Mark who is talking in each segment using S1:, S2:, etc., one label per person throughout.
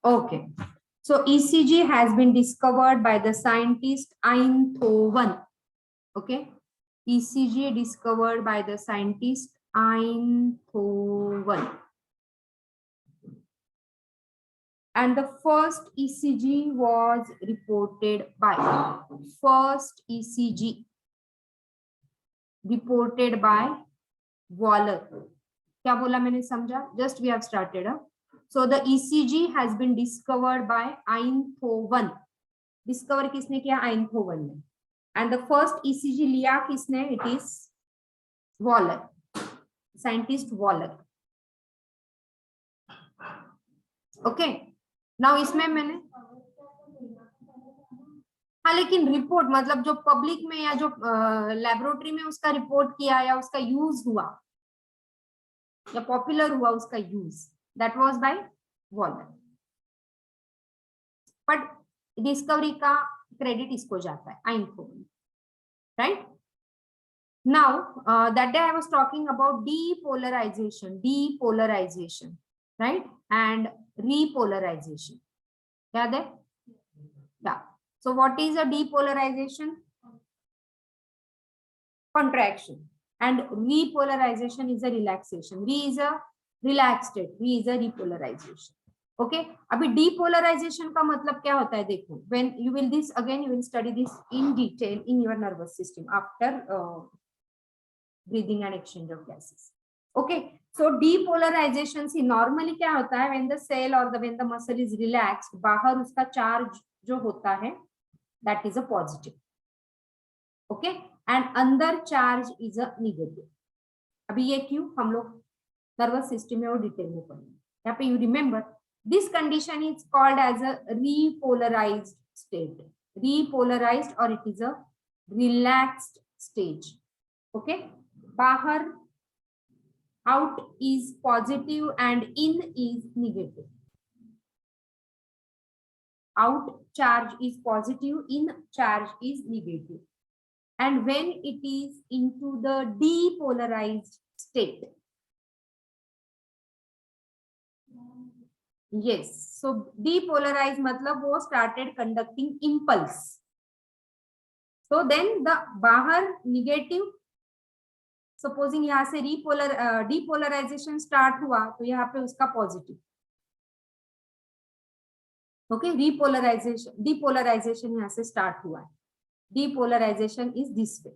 S1: Okay. So ECG has been discovered by the scientist Einthoven. Okay. ECG discovered by the scientist Einthoven. And the first ECG was reported by reported by Waller. क्या बोला मैंने समझा? Just we have started. So the ECG has been discovered by Einthoven. Discover किसने किया? Einthoven ने. And the first ECG लिया किसने? It is Waller, scientist Waller. Okay. Now इसमें मैंने हाँ, लेकिन रिपोर्ट मतलब जो पब्लिक में या जो लैबोरेटरी में उसका रिपोर्ट किया या उसका यूज हुआ या पॉपुलर हुआ उसका use, that was by Waller. But discovery का क्रेडिट इसको जाता है, Einthoven, right? Now that day I was talking about depolarization, right, and repolarization. याद है? Yeah. So what is a depolarization? Contraction. And repolarization is a relaxation. Re is a relaxed state. Re is a repolarization. Okay. अभी depolarization का मतलब क्या होता है? देखो, when you will this again, you will study this in detail in your nervous system after breathing and exchange of gases. Okay. So depolarization से normally क्या होता है? When the cell or when the muscle is relaxed, बाहर उसका charge जो होता है, that is a positive. Okay. And अंदर charge is a negative. अभी ये क्यों? हम लोग nervous system में और डिटेल में पढ़ेंगे. यहाँ पे you remember this condition is called as a repolarized state. Repolarized or it is a relaxed stage. Okay. बाहर out is positive and in is negative. Out charge is positive, in charge is negative. And when it is into the depolarized state, yes, so depolarized matlab wo started conducting impulse. So then the bahar negative, supposing यहाँ से depolarization start हुआ तो यहाँ पे उसका positive. Okay, depolarization यहाँ से start हुआ है. Depolarization is this way.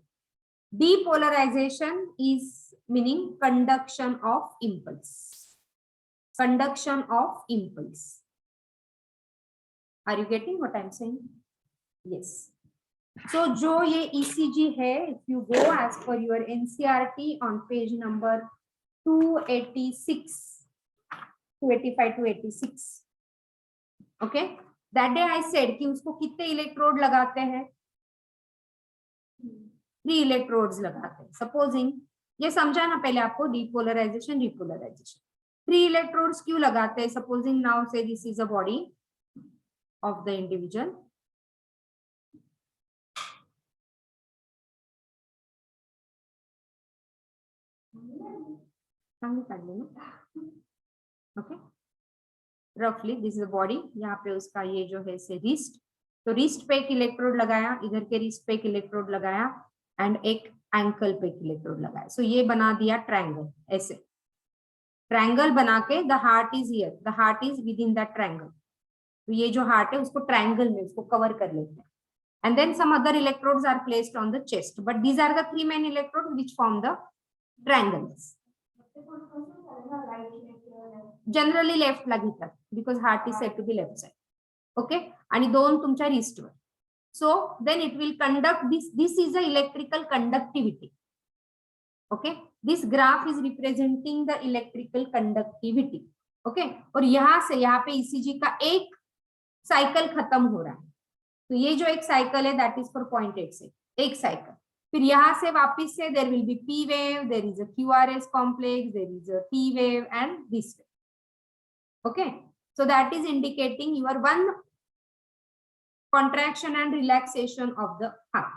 S1: Depolarization is meaning conduction of impulse. Conduction of impulse. Are you getting what I'm saying? Yes. So जो ये ECG है, if you go as per your NCERT on page number 286, 285 to 86. Okay. That day I said कि उसको कितने electrode लगाते हैं? 3 electrodes लगाते हैं. सपोजिंग ये समझा ना पहले आपको, depolarization, repolarization. 3 इलेक्ट्रोड्स क्यों लगाते हैं? सपोजिंग नाउ से this is a body of the individual. Okay, रफली दिस इज अ बॉडी. यहाँ पे उसका ये जो है से रिस्ट, तो रिस्ट पे एक इलेक्ट्रोड लगाया, इधर के रिस्ट पे एक इलेक्ट्रोड लगाया एंड एक एंकल पे एक इलेक्ट्रोड लगाया. सो ये बना दिया ट्रायंगल. ऐसे ट्रायंगल बना के the heart is here, the heart is with in that triangle. तो ये जो हार्ट है उसको ट्रायंगल में उसको कवर कर लेते हैं. And then some other electrodes are placed on the chest, but these are the 3 main electrodes which form the triangles. Generally left ला घेतात because heart is said to be left side. Okay, आणि 2 तुमच्या रिस्टवर. So then it will conduct this is the electrical conductivity. Okay, this graph is representing the electrical conductivity. Okay, और यहाँ से यहाँ पे ECG का एक साइकिल खत्म हो रहा है. तो ये जो एक साइकिल है that is for 0.8 से एक साइकिल. फिर यहाँ से वापस से there will be P wave, there is a QRS complex, there is a T wave and this wave. Okay, so that is indicating your one contraction and relaxation of the heart.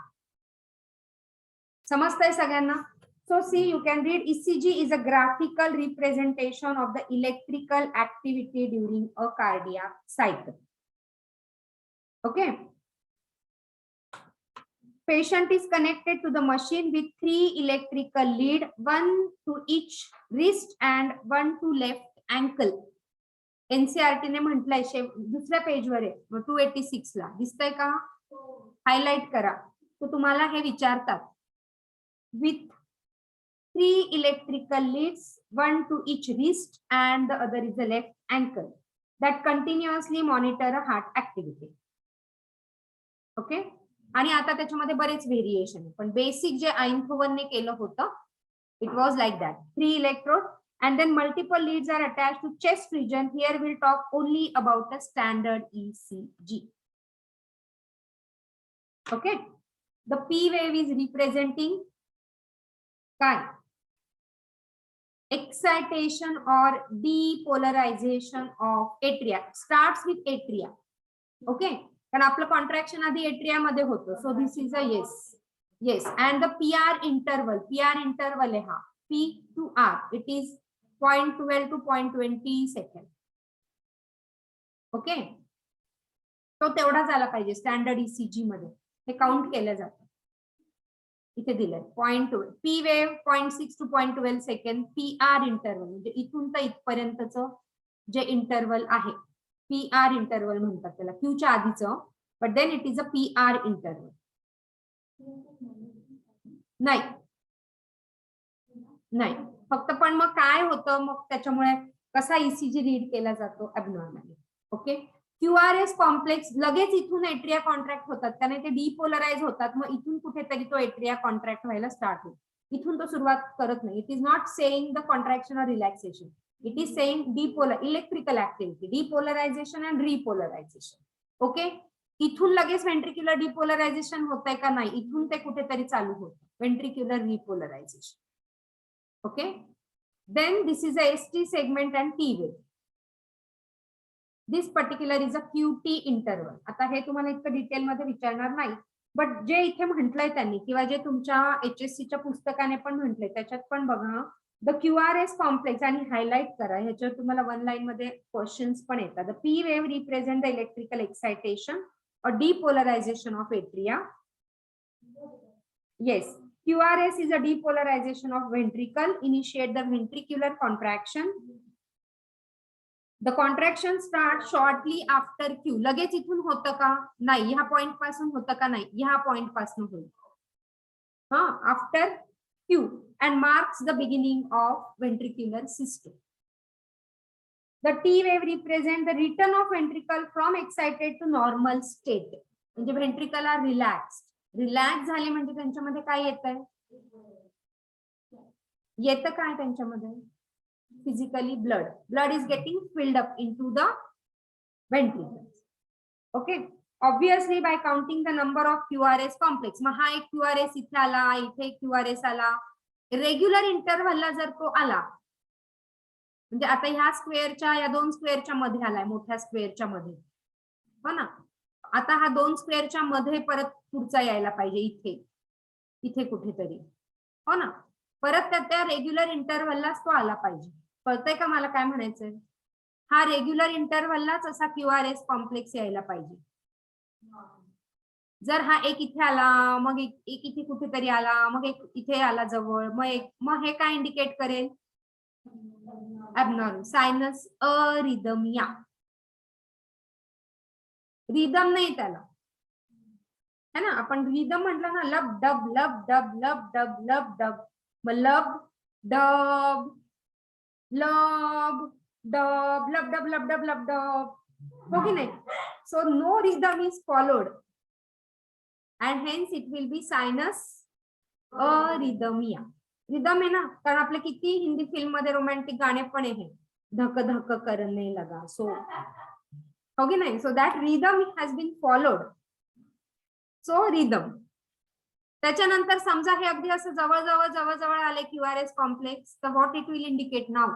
S1: समजतंय सगळ्यांना? So see, you can read ECG is a graphical representation of the electrical activity during a cardiac cycle. Okay. Patient is connected to the machine with 3 electrical lead, 1 to each wrist and 1 to left ankle. NCERT ने म्हटलंय दुसऱ्या पेजवर आहे 286 ला दिसतंय का? Highlight करा. तो तुम्हाला हे विचारतात with 3 electrical leads, 1 to each wrist and the other is the left ankle, that continuously monitor a heart activity. Okay. आणि आता त्याच्यामध्ये बरेच व्हेरिएशन, पण बेसिक जे आइन्होवन ने केलं होतं, it was like that. 3 electrodes and then multiple leads are attached to chest region. Here we'll talk only about the standard ECG. Okay. The P wave is representing काय? Excitation or depolarization of atria. Starts with atria. Okay. कारण आपलं contraction आधी atria मध्ये होतं. So this is a yes and the PR interval आहे हा P to R. It is 0.12 to 0.20 second. Okay. तो तेवढा झाला पाहिजे स्टँडर्ड ECG मध्ये. हे काउंट केलं जातं. इथे दिलंय 0.2. P wave 0.6 to 0.12 second. PR interval म्हणजे इथून तर इथपर्यंतचं जे इंटरवल आहे PR इंटरवल म्हणतात त्याला, क्यूच्या आधीचं, but then it is a PR interval. नाही फक्त, पण मग काय होतं, मग त्याच्यामुळे कसा ECG रीड केला जातो ॲबनॉर्मली. ओके. QRS कॉम्प्लेक्स लगेच इथून एट्रिया कॉन्ट्रॅक्ट होतात, त्याने ते डिपोलराइज होतात, मग इथून कुठेतरी तो एट्रिया कॉन्ट्रॅक्ट व्हायला स्टार्ट होतो. इथून तो सुरुवात करत नाही. It is not saying the contraction और relaxation. It is saying electrical activity, depolarization and repolarization. Okay. इथून लगेच ventricular depolarization होतंय का नाही, इथून ते कुठेतरी चालू होतं ventricular repolarization. Okay. Then this is a ST segment and T wave. This particular is a QT interval. आता हे तुम्हाला इतकं डिटेल मध्ये विचारणार नाही, बट जे इथे म्हटलंय त्यांनी किंवा जे तुमच्या HSCच्या पुस्तकाने पण म्हटलंय त्याच्यात पण बघा द QRS कॉम्प्लेक्स आणि हायलाइट करा. ह्याच्यावर तुम्हाला 1 लाईन मध्ये क्वेश्चन्स पण येतात. The P wave represent the electrical excitation और depolarization of atria. Yes, QRS is a depolarization of ventricle. Initiate the ventricular contraction. The contraction starts shortly after Q. लगेच इथून होतं का? नाही. ह्या पॉइंट पासून होतं का? नाही. ह्या पॉइंट पासून होईल. हा, after Q and marks the beginning of ventricular system. The T wave represent the return of ventricle from excited to normal state. म्हणजे ventricle are relaxed. रिलॅक्स झाले म्हणजे त्यांच्यामध्ये काय येतंय? येतं काय त्यांच्यामध्ये? Physically blood is getting filled up into the ventricles. Okay. Obviously by counting the number of QRS complex. मग हा एक QRS इथे आला, इथे एक QRS आला. रेग्युलर इंटरव्हलला जर तो आला म्हणजे आता ह्या स्क्वेअरच्या या 2 स्क्वेअरच्या मध्ये आलाय, मोठ्या स्क्वेअरच्या मध्ये, हो ना. आता हा 2 स्क्वेअरच्या मध्ये परत पुढचा यायला पाहिजे इथे कुठेतरी, हो ना. परत त्या रेग्युलर इंटरव्हललाच तो आला पाहिजे. कळतंय का मला काय म्हणायचंय? हा रेग्युलर इंटरव्हललाच असा QRS कॉम्प्लेक्स यायला पाहिजे. जर हा एक इथे आला, मग एक इथे कुठेतरी आला, मग एक इथे आला जवळ, मग हे काय इंडिकेट करेल? Abnormal sinus arrhythmia. रिदम नाही त्याला, है ना. आपण रिदम म्हटलं ना, लब डब लब डब लब डब लब डब, लब डब लब डब लब डब लब डब लब डब, हो की नाही. So no rhythm is followed and hence it will be sinus arrhythmia. Rhythm आहे ना, कारण आपले किती हिंदी फिल्म मध्ये रोमॅन्टिक गाणे पण आहे, धक धक करने लगा, सो हो की नाही. So that rhythm has been followed. So rhythm. त्याच्यानंतर समजा हे अगदी असं जवळ आले QRS कॉम्प्लेक्स, तर what it will indicate now?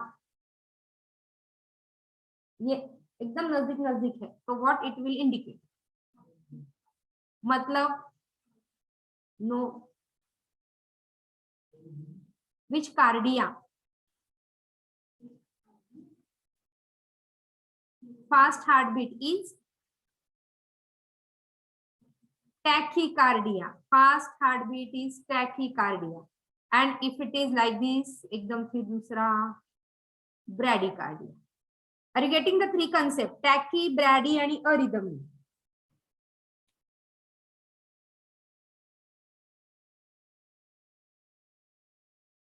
S1: ये एकदम नजदीक है, तो व्हॉट इट विल इंडिकेट? मतलब no Which cardia? Fast heartbeat is tachycardia. Fast heartbeat is tachycardia. And if it is like this, एकदम फिर दूसरा bradycardia. Are you getting the three concepts? Tachy, brady, and arrhythmia.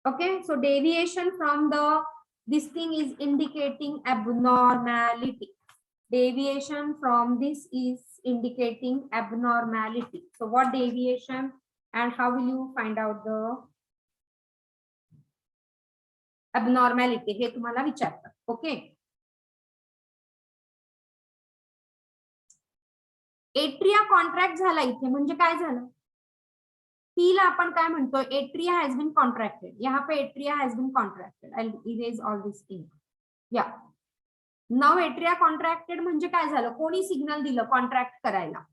S1: Okay, so deviation from this thing is indicating abnormality. Deviation from this is indicating abnormality. So what deviation and how will you find out the abnormality? हे तुम्हाला विचारतात. Okay. Atria contract झाला इथे म्हणजे काय झालं? पीला आपण काय म्हणतो? Atria has been contracted. यहाँ पे atria has been contracted. I will erase all this in. या नाउ एट्रिया कॉन्ट्रॅक्टेड म्हणजे काय झालं? कोणी सिग्नल दिलं कॉन्ट्रॅक्ट करायला?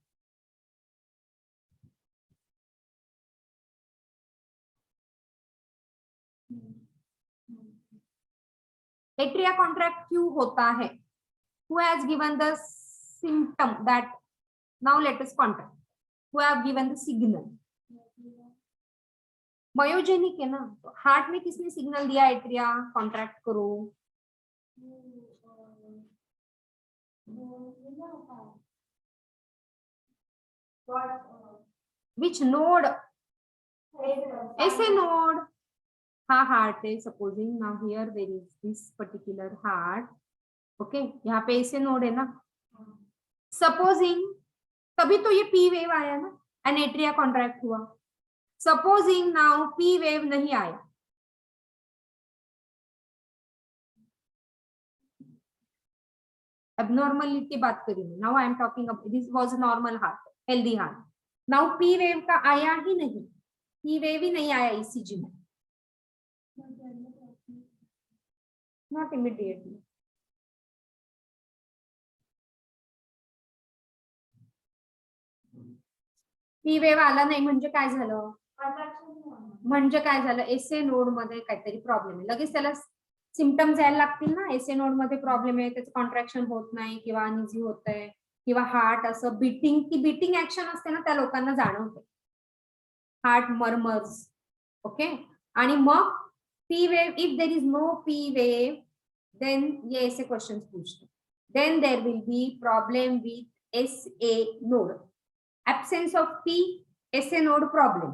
S1: एट्रिया कॉन्ट्रैक्ट क्यों होता है? Who has given the symptom that now let us contract? Who have given the signal? Myogenic है ना, तो हार्ट में किसने सिग्नल दिया एट्रिया कॉन्ट्रैक्ट करो? Which node? SA node. हाँ हार्ट है. Supposing now here there is this particular heart. Okay, यहाँ पे ऐसे नोड है ना. सपोजिंग तभी तो ये पी वेव आया ना, एंड एट्रिया कॉन्ट्रैक्ट हुआ. सपोजिंग नाउ पी वेव नहीं आया, एबनॉर्मल की बात करी मैं. Now I am talking about this was a normal heart, healthy heart. Now P wave का आया ही नहीं, पी वेव ही नहीं आया ईसीजी में. Not immediately. पी वेव आला नाही म्हणजे काय झालं? म्हणजे काय झालं? एसए नोड मध्ये काहीतरी प्रॉब्लेम आहे. लगेच त्याला सिम्पटम्स यायला लागतील ना. एसए नोड मध्ये प्रॉब्लेम आहे, त्याचं कॉन्ट्रॅक्शन होत नाही किंवा अनइझी होतंय किंवा हार्ट असं बीटिंग, की बीटिंग ऍक्शन असते ना, त्या लोकांना जाणवते. Heart murmurs. ओके, आणि मग P wave, if there is no P wave then ये ऐसे क्वेश्चंस पूछते. Then there will be problem with SA node. Absence of P, SA node problem.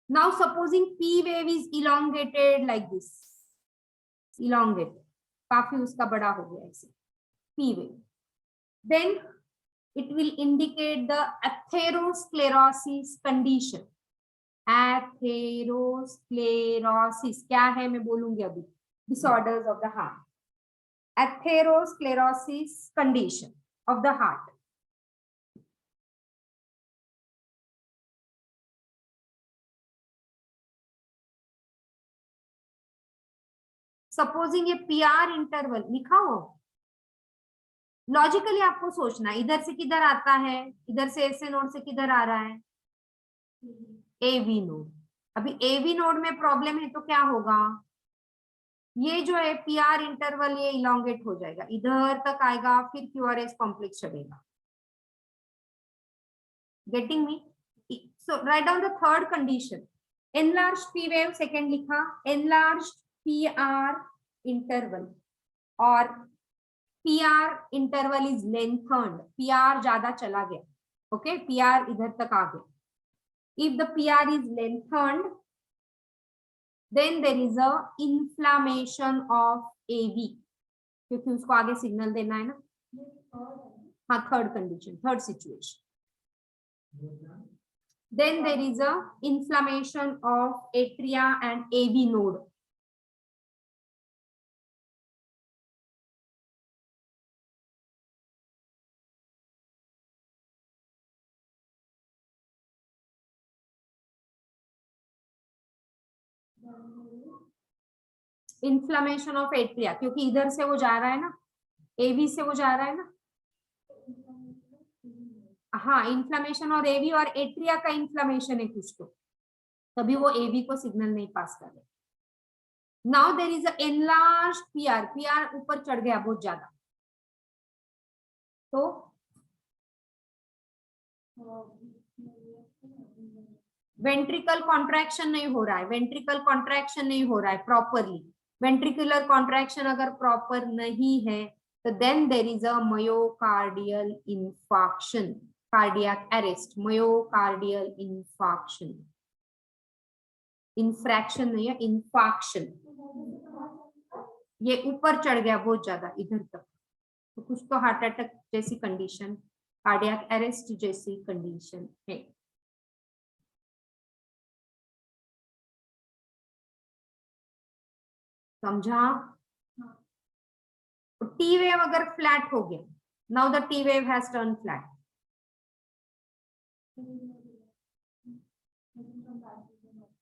S1: Now supposing P wave is elongated like this, elongated, काफी उसका बड़ा हो गया ऐसे P wave, then it will indicate the atherosclerosis condition. Atherosclerosis क्या है मैं बोलूंगी अभी. Disorders of the heart. Atherosclerosis condition of the heart. Supposing ये PR इंटरवल लिखा हो, लॉजिकली आपको सोचना इधर से किधर आता है, इधर से ऐसे नोड से किधर आ रहा है? AV node. अभी AV नोड में प्रॉब्लम है तो क्या होगा? ये जो है PR इंटरवल ये इलोंगेट हो जाएगा, इधर तक आएगा, फिर QRS कॉम्प्लेक्स चढ़ेगा. Getting me? So write down the third condition. Enlarged P wave second लिखा, एनलार्ज्ड PR इंटरवल, और PR इंटरवल इज लेंथन्ड. PR ज्यादा चला गया. ओके, PR इधर तक आ गया. If the PR is lengthened then there is a inflammation of AV, क्योंकि उसको आगे सिग्नल देना है ना. हाँ, third condition, third situation. Then there is a inflammation of atria and AV node. Inflammation of atria, क्योंकि इधर से वो जा रहा है ना, एवी से वो जा रहा है ना. हाँ इन्फ्लामेशन और एवी और एट्रिया का इन्फ्लामेशन है कुछ तो, तभी वो एवी को सिग्नल नहीं पास कर रहे। Now there is a enlarge PR, PR ऊपर चढ़ गया बहुत ज्यादा, तो वेंट्रिकल कॉन्ट्रैक्शन नहीं हो रहा है, वेंट्रिकल कॉन्ट्रैक्शन नहीं हो रहा है प्रॉपरली। वेंट्रिकुलर कॉन्ट्रैक्शन अगर प्रॉपर नहीं है तो then there is a myocardial infarction, cardiac arrest, myocardial infarction, infraction नहीं है, इंफार्क्शन। ये ऊपर चढ़ गया बहुत ज्यादा इधर तक, तो कुछ तो हार्ट अटैक जैसी कंडीशन, कार्डियक अरेस्ट जैसी कंडीशन है। समझा? टी वेव अगर फ्लैट हो गया, now the T wave has turn flat,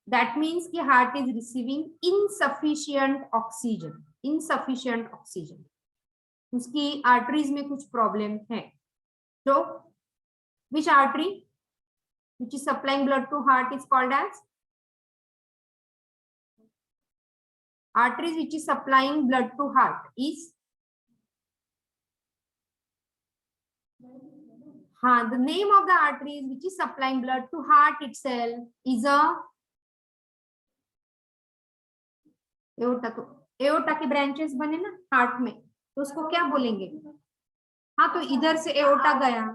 S1: that means कि heart is receiving insufficient oxygen, insufficient oxygen, उसकी आर्टरीज में कुछ प्रॉब्लम है। तो which artery which is supplying blood to heart is called as, arteries which is supplying blood to heart is, the name of the arteries which is supplying blood to heart itself is a aorta. तो aorta के branches बने ना heart में, तो उसको क्या बोलेंगे? हाँ, तो इधर से एओर्टा गया,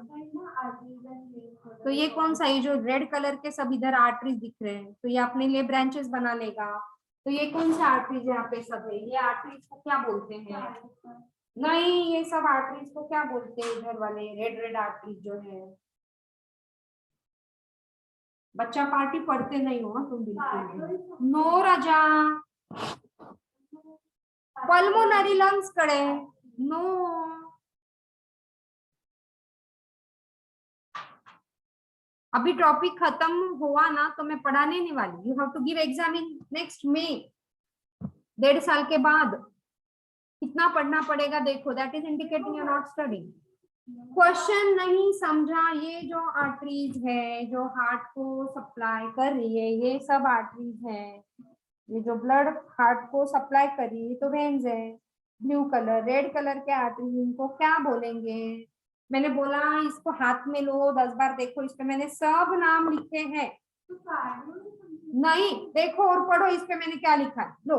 S1: तो ये कौन सा, ये जो रेड कलर के सब इधर आर्टरीज दिख रहे हैं, तो ये अपने लिए ब्रांचेस बना लेगा। तो ये कौन सा आर्टरीज यहाँ पे सब है, ये आर्टरीज को क्या बोलते हैं? नहीं, ये सब आर्टरीज को क्या बोलते हैं? इधर वाले रेड रेड आर्टरीज जो है। बच्चा पार्टी पढ़ते नहीं हो तुम बिल्कुल। नो राजा, पल्मोनरी लंग्स कड़े नो। अभी टॉपिक खत्म हुआ ना तो मैं पढ़ाने नहीं वाली। You have to give exam in next May, 1.5 साल के बाद। कितना पढ़ना पड़ेगा देखो, that is indicating you not studying. Question नहीं समझा, ये जो आर्टरीज है जो हार्ट को सप्लाई कर रही है, ये सब आर्टरीज है, ये जो ब्लड हार्ट को सप्लाई कर रही है, तो वेन्स है। ब्लू कलर, रेड कलर के आर्टरीज, इनको क्या बोलेंगे? मैंने बोला इसको हाथ में लो, 10 बार देखो, इस पे मैंने सब नाम लिखे हैं। नहीं देखो और पढ़ो, इस पे मैंने क्या लिखा है, लो।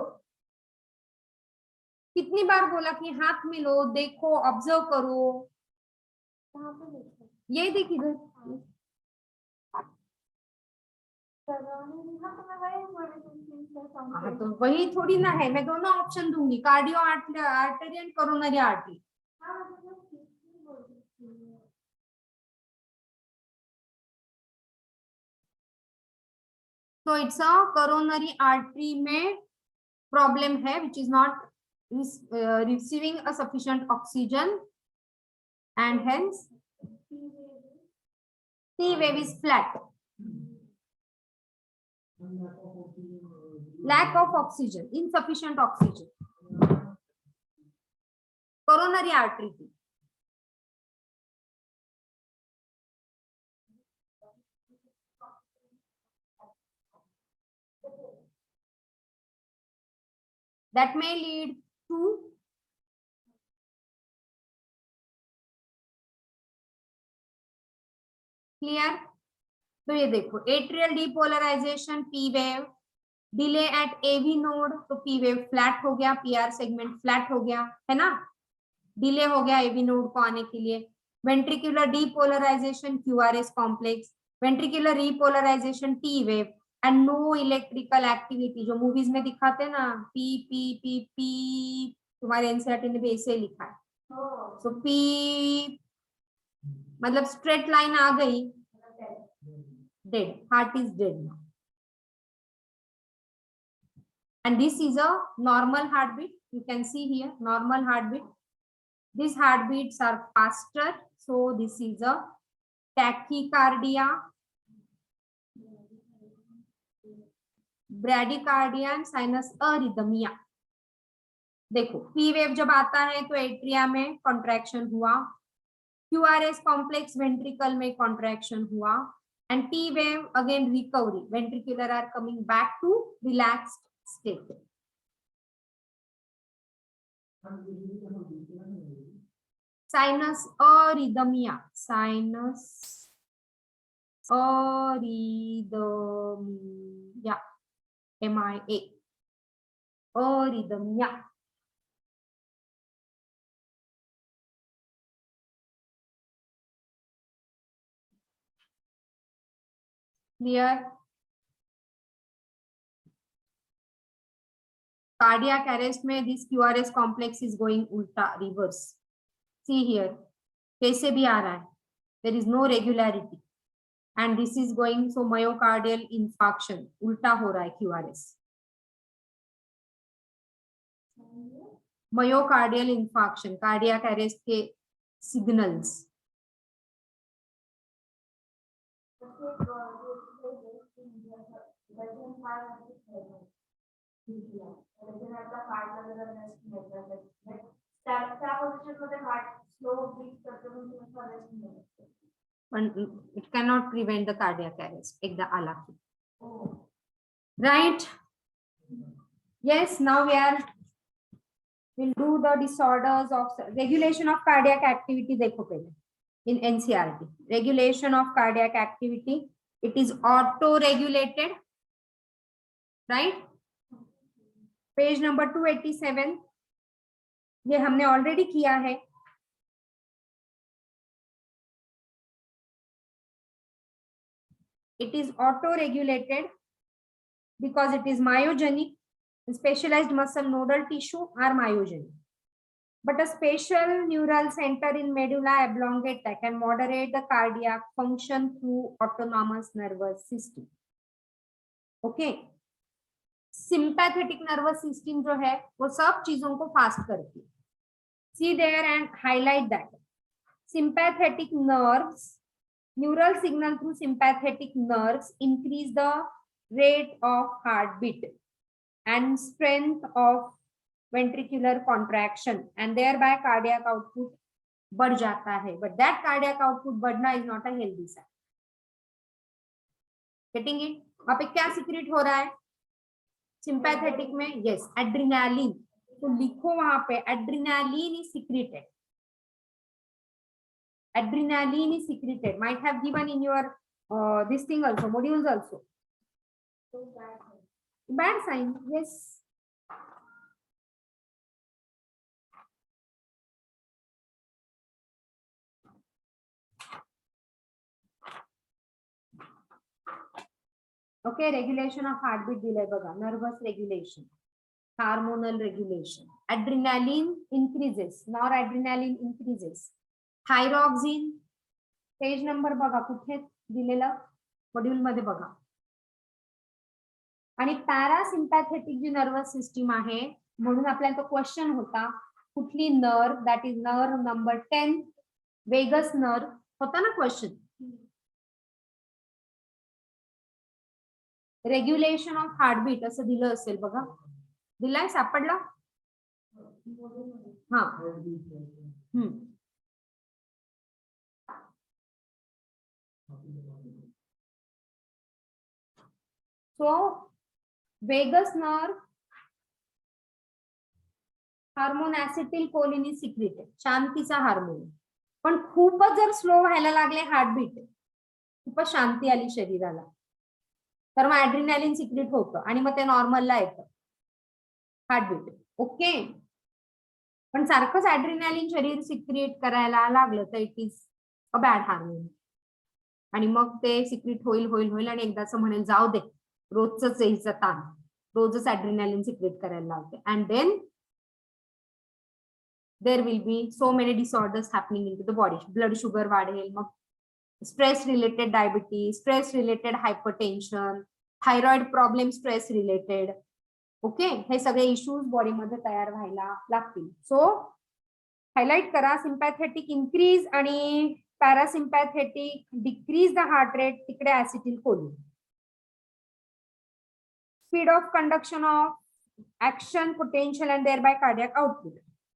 S1: कितनी बार बोला कि हाथ में लो, देखो, ऑब्जर्व करो। ये देख इधर, तो वही थोड़ी ना है, मैं दोनों ऑप्शन दूंगी, cardio artery and coronary artery. तो इट्स अ कोरोनरी आर्टरी में प्रॉब्लम है, which is not receiving a sufficient oxygen and hence T wave is flat, lack of oxygen, insufficient oxygen, coronary artery की। that may lead to clear. तो ये देखो, atrial depolarization P wave, delay at AV node, तो P wave flat हो गया, PR segment flat हो गया, है ना, डिले हो गया एवी नोड को आने के लिए। Ventricular depolarization QRS complex, ventricular repolarization T wave and no electrical activity, जो मूवीज में दिखाते हैं ना, पी पी पी पी, तुम्हारे एनसीईआरटी ने भी ऐसे लिखा है। तो पी मतलब स्ट्रेट लाइन आ गई, dead, heart is dead now, and this is a normal heartbeat. You can see here normal heartbeat. These heartbeats are faster, so this is a tachycardia, bradycardia and sinus arrhythmia. देखो P wave जब आता है तो atria में contraction हुआ, QRS complex ventricle में contraction हुआ and T wave again recovery, ventricular are coming back to relaxed state. Sinus arrhythmia, sinus arrhythmia, MIA, arrhythmia. Clear? Cardiac arrest में this QRS complex is going ulta, reverse. See here, कैसे भी आ रहा है. There is no regularity, and this is going so myocardial infarction. उल्टा हो रहा है QRS. Myocardial infarction, cardiac arrest के signals. It cannot prevent the cardiac arrest. एकदा आला की. Right? Yes, now we'll do the disorders of regulation of cardiac activity. देखो पहले in NCERT. Regulation of cardiac activity. It is auto-regulated. Right? Page number 287. ये हमने already किया है. It is auto-regulated because it is myogenic. Specialized muscle nodal tissue are myogenic. But a special neural center in medulla oblongata can moderate the cardiac function through autonomous nervous system. Okay. Sympathetic nervous system जो है वो सब चीजों को fast करती है. See there and highlight that. Sympathetic nerves, neural signal through sympathetic nerves increase the rate of heartbeat and strength of ventricular contraction, and thereby cardiac output बढ़ जाता है. But that cardiac output बढ़ना is not a healthy sign. Getting it? वहाँ पे क्या secrete हो रहा है? Sympathetic में yes, adrenaline. तो लिखो वहाँ पे adrenaline is secreted. Adrenaline is secreted. Might have given in your this thing also, modules also. Bad sign, yes. Okay, regulation of heartbeat delay बघा, nervous regulation, hormonal regulation. Adrenaline increases, noradrenaline increases. Thyroxine, page number बघा कुठे दिलेला module मध्ये बघा. आणि parasympathetic जी nervous system आहे म्हणून आपल्याला तो क्वेश्चन होता कुठली nerve, that is nerve number 10, vagus nerve होता ना क्वेश्चन. रेग्युलेशन ऑफ हार्टबीट असं दिलं असेल बघा, दिलाय सापडला. हा so vagus nerve hormone acetylcholine is secreted, शांतीचा हार्मोन. पण खूपच जर स्लो व्हायला लागले हार्टबीट, खूपच शांती आली शरीराला, तर मग ऍड्रिनॅलिन सिक्रेट होतं आणि मग ते नॉर्मलला येतं हार्टबीट. ओके. पण सारखंच ऍड्रिनॅलिन शरीर सिक्रेट करायला लागलं तर it is a bad hormone. आणि मग ते सिक्रेट होईल होईल होईल आणि एकदाच म्हणेल जाऊ दे, रोजच यायचं ताण, रोजच ऍड्रिनॅलिन सिक्रेट करायला लावते. And then there will be so many disorders happening into the body. Blood sugar वाढेल, मग stress related diabetes, stress related hypertension, thyroid problem stress related. Okay, हे सगळे इश्यूज बॉडी मध्ये तयार व्हायला लागतील. सो हायलाइट करा, सिम्पॅथेटिक इन्क्रीज आणि parasympathetic decrease the heart rate, तिकडे acetylcholine. Speed of conduction of action potential and thereby cardiac output.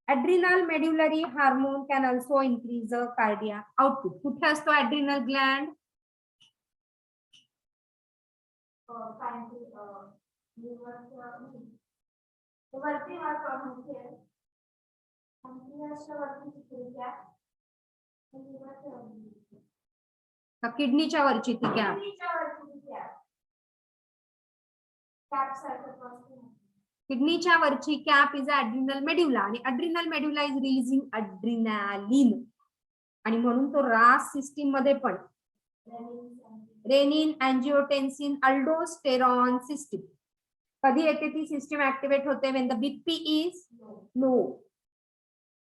S1: Adrenal medullary hormone can also increase the cardiac output. कुठे असतो adrenal gland? किडनीच्या वरची ती cap. किडनीच्या वरची cap is अड्रिनल मेड्युला आणि अड्रिनल मेड्युला is releasing अड्रिनालिन आणि म्हणून तो रास सिस्टीम मध्ये पण रेनिन, अँजिओटेन्सिन, अल्डोस्टेरॉन सिस्टीम कधी येते ती सिस्टीम ऍक्टिव्हेट होते when the BP is low,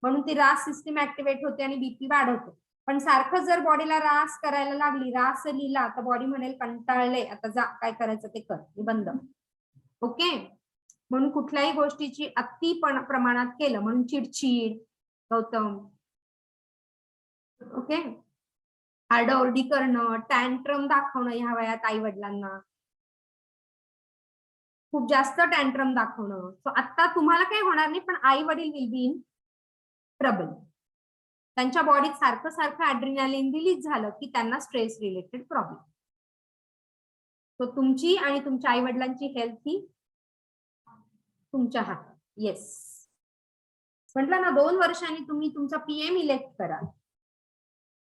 S1: म्हणून ती रास सिस्टीम ऍक्टिव्हेट होते आणि बीपी वाढवते. पण सारखं जर बॉडीला रास करायला लागली, रास लिहिला तर बॉडी म्हणेल कंटाळले, आता जा काय करायचं ते कर, बंद. ओके, म्हणून कुठल्याही गोष्टीची अति प्रमाणात केलं म्हणून चिडचिड, गौतम. ओके, आरडाओरडी करणं, टँट्रम दाखवणं ह्या वयात आई वडिलांना, खूप जास्त टँट्रम दाखवणं. सो आता तुम्हाला काही होणार नाही, पण आई वडील विल बी इन ट्रबल. त्यांच्या बॉडीत सारखं सारखं ऍड्रिनालिन रिलीज झालं की त्यांना स्ट्रेस रिलेटेड प्रॉब्लेम. सो तुमची आणि तुमच्या आई वडिलांची हेल्थ ही तुमच्या हातात. येस, म्हटलं ना 2 वर्षांनी तुम्ही तुमचा पीएम इलेक्ट करा,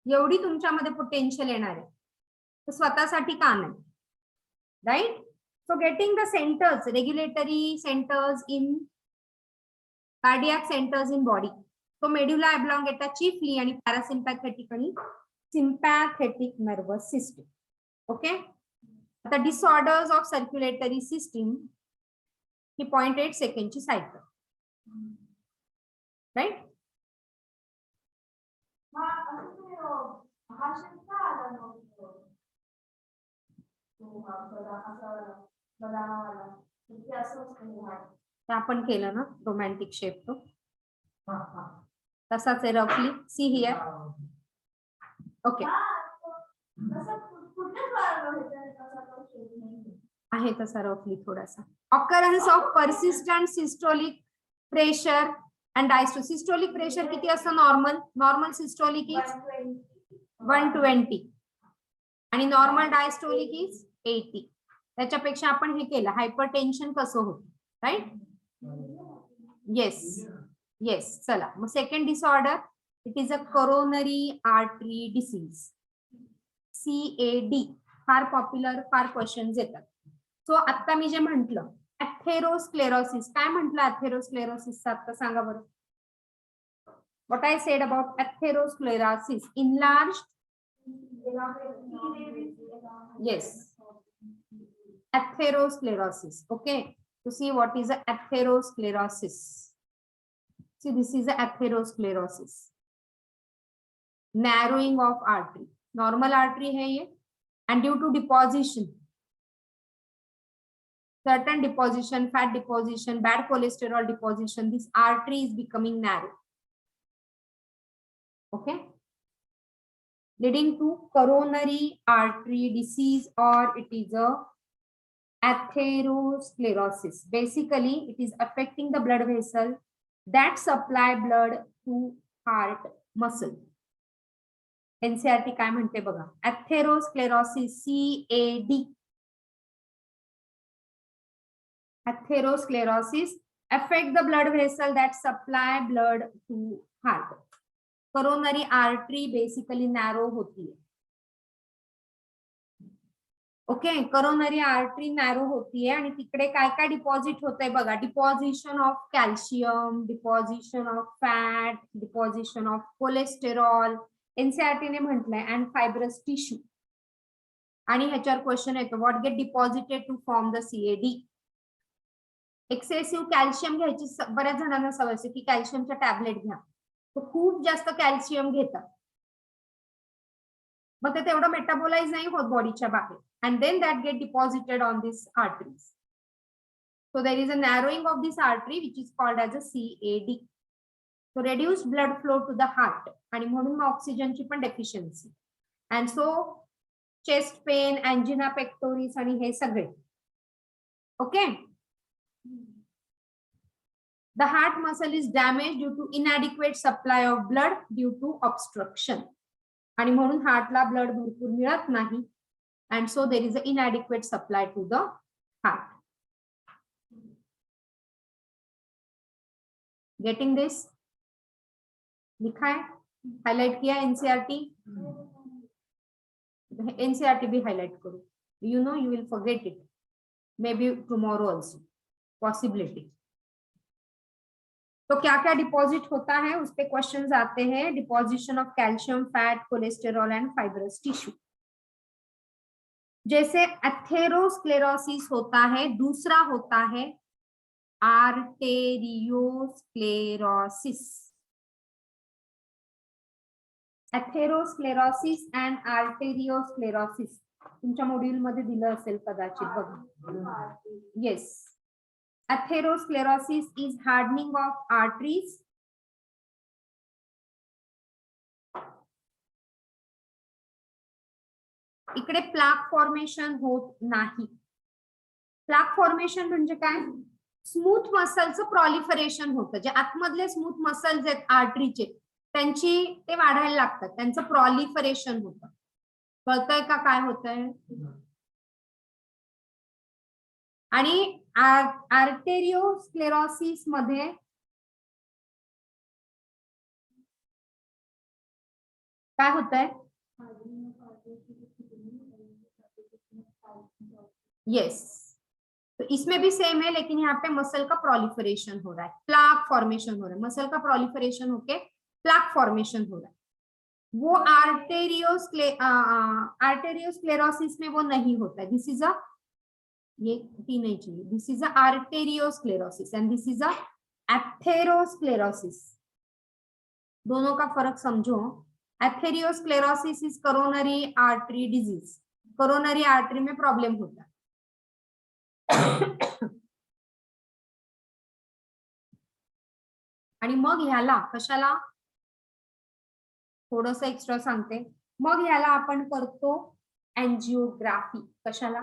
S1: एवढी तुमच्यामध्ये पोटेन्शियल येणार आहे, तर स्वतःसाठी का नाही, right? So getting the centers, regulatory centers in cardiac centers in body. तो मेड्युला ऑब्लॉंगेटा चिफली आणि पॅरासिम्पॅथेटिक आणि सिम्पॅथेटिक नर्वस सिस्टीम. ओके, आता डिसऑर्डर्स ऑफ सर्क्युलेटरी सिस्टीम ही 0.8 सेकंडची सायकल, राईट? आपण केलं ना रोमॅन्टिक शेप, तो तसाच आहे रफली. See here. ओके, आहे तसा रफली थोडासा. Occurrence of persistent systolic pressure and diastolic. Systolic pressure किती असतं नॉर्मल सिस्टोलिक इज 120 आणि नॉर्मल डायस्टोलिक इज 80. त्याच्यापेक्षा आपण हे केलं, हायपरटेन्शन कसं होतं, राईट? Yes yes. चला मग second disorder, it is a coronary artery disease, CAD. फार पॉप्युलर, फार क्वेश्चन्स येतात. सो आता मी जे म्हंटल एथेरोस्क्लेरोसिस, काय म्हंटल एथेरोस्क्लेरोसिस आता सांगा बरं. What I said about atherosclerosis? Enlarge, yes, atherosclerosis. Okay, to see what is a atherosclerosis. See, this is a atherosclerosis, narrowing of artery. Normal artery है ये, and due to deposition, certain deposition, fat deposition, bad cholesterol deposition, this artery is becoming narrow. Okay, leading to coronary artery disease, or it is a atherosclerosis. Basically, it is affecting the blood vessel that supply blood to heart muscle. NCERT काय म्हणते बघा, atherosclerosis, CAD. Atherosclerosis affect the blood vessel that supply blood to heart. Coronary artery basically narrow होती है. Okay, coronary artery narrow होतीये आणि तिकडे काय काय डिपॉझिट होतंय बघा. Deposition of calcium, deposition of fat, deposition of cholesterol, NCERT ने म्हटलंय, अँड फायब्रस टिश्यू. आणि ह्याच्यावर क्वेश्चन येतो, what get deposited to form the CAD. Excessive calcium घ्यायची बऱ्याच जणांना सवय असते की कॅल्शियमच्या टॅबलेट घ्या, तो खूप जास्त कॅल्शियम घेतात, मग ते तेवढं मेटाबोलाइज नाही होत बॉडीच्या बाहेर, and then that get deposited on these arteries. So there is a narrowing of this artery which is called as a CAD. So reduced blood flow to the heart आणि म्हणून ऑक्सिजनची पण deficiency, and so chest pain, angina pectoris आणि हे सगळे. Okay, The heart muscle is damaged due to inadequate supply of blood due to obstruction. आणि म्हणून हार्टला blood भरपूर मिळत नाही. And so there is an inadequate supply to the heart. Getting this? लिखा है, highlight किया एनसीईआरटी. एनसीईआरटी भी highlight करो. You know you will forget it. Maybe tomorrow also. Possibility. तो क्या क्या डिपॉजिट होता है उस पे क्वेश्चंस आते हैं. Deposition of calcium, fat, cholesterol and fibrous tissue. जैसे एथेरोस्क्लेरोसिस होता है, दूसरा होता है आर्टेरियोस्क्लेरोसिस. एथेरोस्क्लेरोसिस एंड आर्टेरियोस्क्लेरोसिस तुमच्या मॉड्यूल मध्ये दिलं असेल कदाचित बघा. Yes. Atherosclerosis is hardening of arteries. इकडे प्लाक फॉर्मेशन होत नाही. प्लाक फॉर्मेशन म्हणजे काय? स्मूथ मसलचं प्रॉलिफरेशन होतं. जे आतमधले स्मूथ मसल्स आहेत आर्टरीचे त्यांची ते वाढायला लागतात, त्यांचं प्रॉलिफरेशन होतं. कळतंय का काय होतंय? आणि आर्टेरियोस्क्लेरोसिस मध्ये क्या होता है? यस. तो इसमें भी सेम है, लेकिन यहाँ पे मसल का प्रोलिफरेशन हो रहा है, प्लाक फॉर्मेशन हो रहा है. मसल का प्रोलिफरेशन होके प्लाक फॉर्मेशन हो रहा है. वो आर्टेरियोस्क्लेरोसिस में वो नहीं होता है. दिस इज अ, ये टी नहीं चाहिए. This is a arteriosclerosis and this is a atherosclerosis. दोनों का फर्क समझो. Atherosclerosis is coronary artery disease. Coronary artery में प्रॉब्लम होता है. आणि मग ह्याला कशाला थोडंसं एक्स्ट्रा सांगते. मग ह्याला आपण करतो एंजियोग्राफी. कशाला?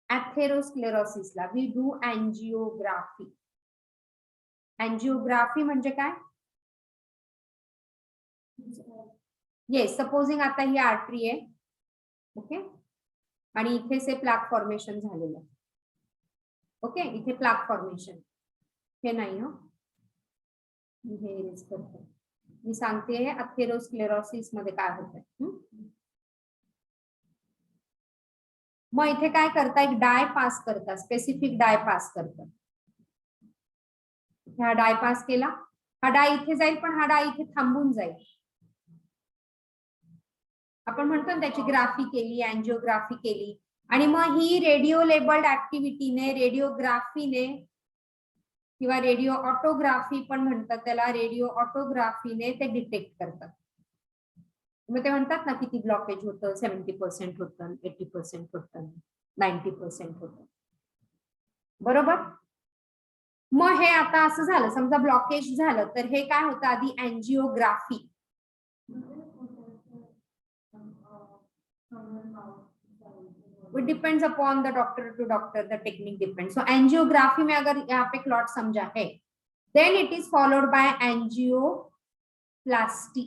S1: एथेरोस्क्लेरोसिसला वी डू एंजियोग्राफी. एंजियोग्राफी म्हणजे काय? येस, सपोजिंग आता ही आर्टरी आहे, ओके, आणि इथे से प्लाक फॉर्मेशन झालेलं आहे. ओके, इथे प्लाक फॉर्मेशन हे नाही हो, हे इरेज करते. मी सांगते एथेरोस्क्लेरोसिस मध्ये काय होतंय. मग इथे काय करता, एक डाय पास करता, स्पेसिफिक डाय पास करता. हा डाय पास केला, हा डाय इथे जाईल, पण हा डाय इथे थांबून जाईल. आपण म्हणतो ना त्याची ग्राफी केली, एंजियोग्राफी केली, आणि मग ही रेडिओ लेबल्ड ऍक्टिव्हिटीने, रेडिओग्राफीने किंवा रेडिओ ऑटोग्राफी पण म्हणतात त्याला, रेडिओ ऑटोग्राफीने ते डिटेक्ट करतात. मग ते म्हणतात ना किती ब्लॉकेज होतं, 70% होतं, 80% होतं, 90% होतं, बरोबर. मग हे आता असं झालं, समजा ब्लॉकेज झालं, तर हे काय होतं, आधी angiography. It depends upon the doctor to doctor, the technique depends. So angiography में अगर यहाँ पे क्लॉट समझा है, then it is followed by angioplasty.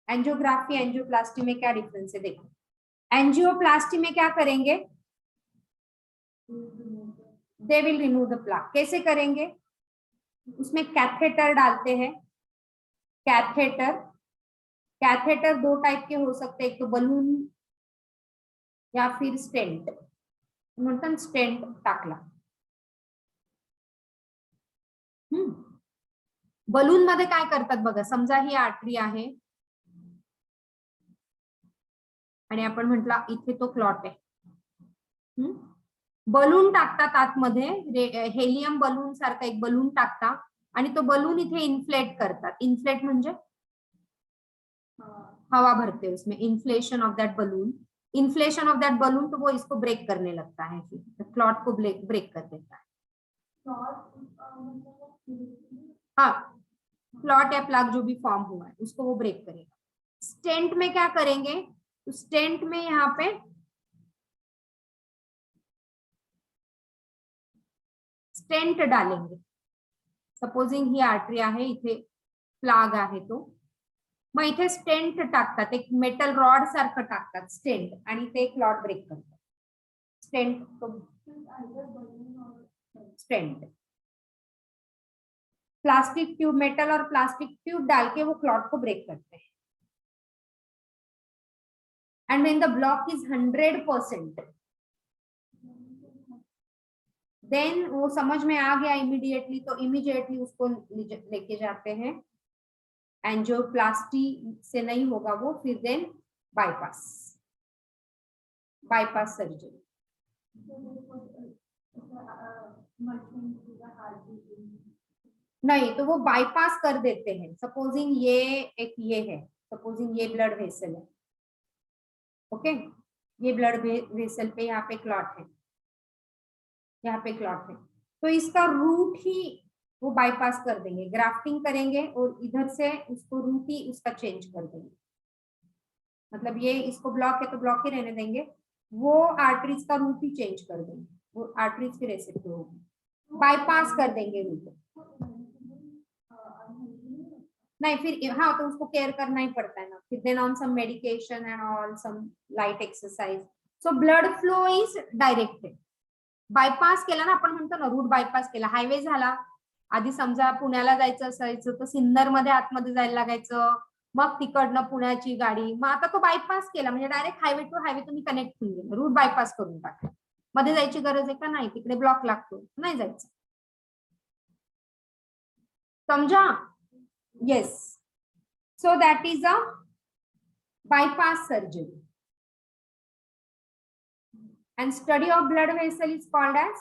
S1: Angiography angioplasty में क्या डिफरेंस है देखो. एंजियोप्लास्टी में क्या करेंगे, they will remove the plaque. कैसे करेंगे, उसमें कैथेटर डालते हैं. कैथेटर, कैथेटर दो टाइप के हो सकते हैं, एक तो बलून या फिर स्टेंट. म्हणतात स्टेंट टाकला. बलून मध्ये काय करतात बघा, समजा ही आर्टरी आहे आणि आपण म्हटला इथे तो क्लॉट आहे. बलून टाकतात आतमध्ये, हेलियम बलून सारखा एक बलून टाकता आणि तो बलून इथे इन्फ्लेट करतात. इन्फ्लेट म्हणजे हवा भरते उसमें, inflation of that balloon. Inflation of that balloon तो वो इसको ब्रेक करने लगता है, फिर क्लॉट को ब्रेक कर देता है. हाँ, क्लॉट या प्लाक जो भी फॉर्म हुआ है उसको वो ब्रेक करेगा. स्टेंट में क्या करेंगे, तो स्टेंट में यहाँ पे स्टेंट डालेंगे. सपोजिंग ही आर्टरी आहे, इथे प्लाग आहे तो, मग इथे स्टेंट टाकतात, एक मेटल रॉड सारखं टाकतात स्टेंट, आणि ते क्लॉट ब्रेक करतात. Stent stent plastic tube, metal और प्लास्टिक ट्यूब डाल के वो क्लॉट को ब्रेक करते हैं. And when the block is 100%, then वो समझ में आ गया इमीडिएटली, तो इमीडिएटली उसको लेके जाते हैं. एंजियोप्लास्टी से नहीं होगा वो, फिर देन बाईपास सर्जरी. नहीं, तो वो बाईपास कर देते हैं. सपोजिंग ये एक ये है, सपोजिंग ये ब्लड वेसल है, ओके, ये ब्लड वेसल पे यहाँ पे क्लॉट है, यहाँ पे क्लॉट है, तो इसका रूट ही वो बाईपास कर देंगे, ग्राफ्टिंग करेंगे और इधर से उसको रूट ही उसका चेंज कर देंगे. मतलब ये इसको ब्लॉक है तो ब्लॉक ही रहने देंगे, वो आर्टरीज का रूट ही चेंज कर देंगे, वो आर्टरीज फिर ऐसे होगी, बाईपास कर देंगे रूट. नहीं फिर हाँ, तो उसको केयर करना ही पड़ता है ना, फिर then on some medication and all some light exercise. So blood flow is directed. Bypass केला ना, आपण म्हणतो ना रूट बायपास केला, हायवे झाला, आधी समजा पुण्याला जायचं असायचं तर सिन्नर मध्ये आतमध्ये जायला लागायचं, मग तिकडनं पुण्याची गाडी, मग आता तो बायपास केला म्हणजे डायरेक्ट हायवे टू हायवे तुम्ही कनेक्ट होऊन गेले, रूट बायपास करून टाका. मध्ये जायची गरज आहे का? नाही, तिकडे ब्लॉक लागतो, नाही जायचं. समझा? Yes. So that is a bypass surgery. And study of blood vessel is called as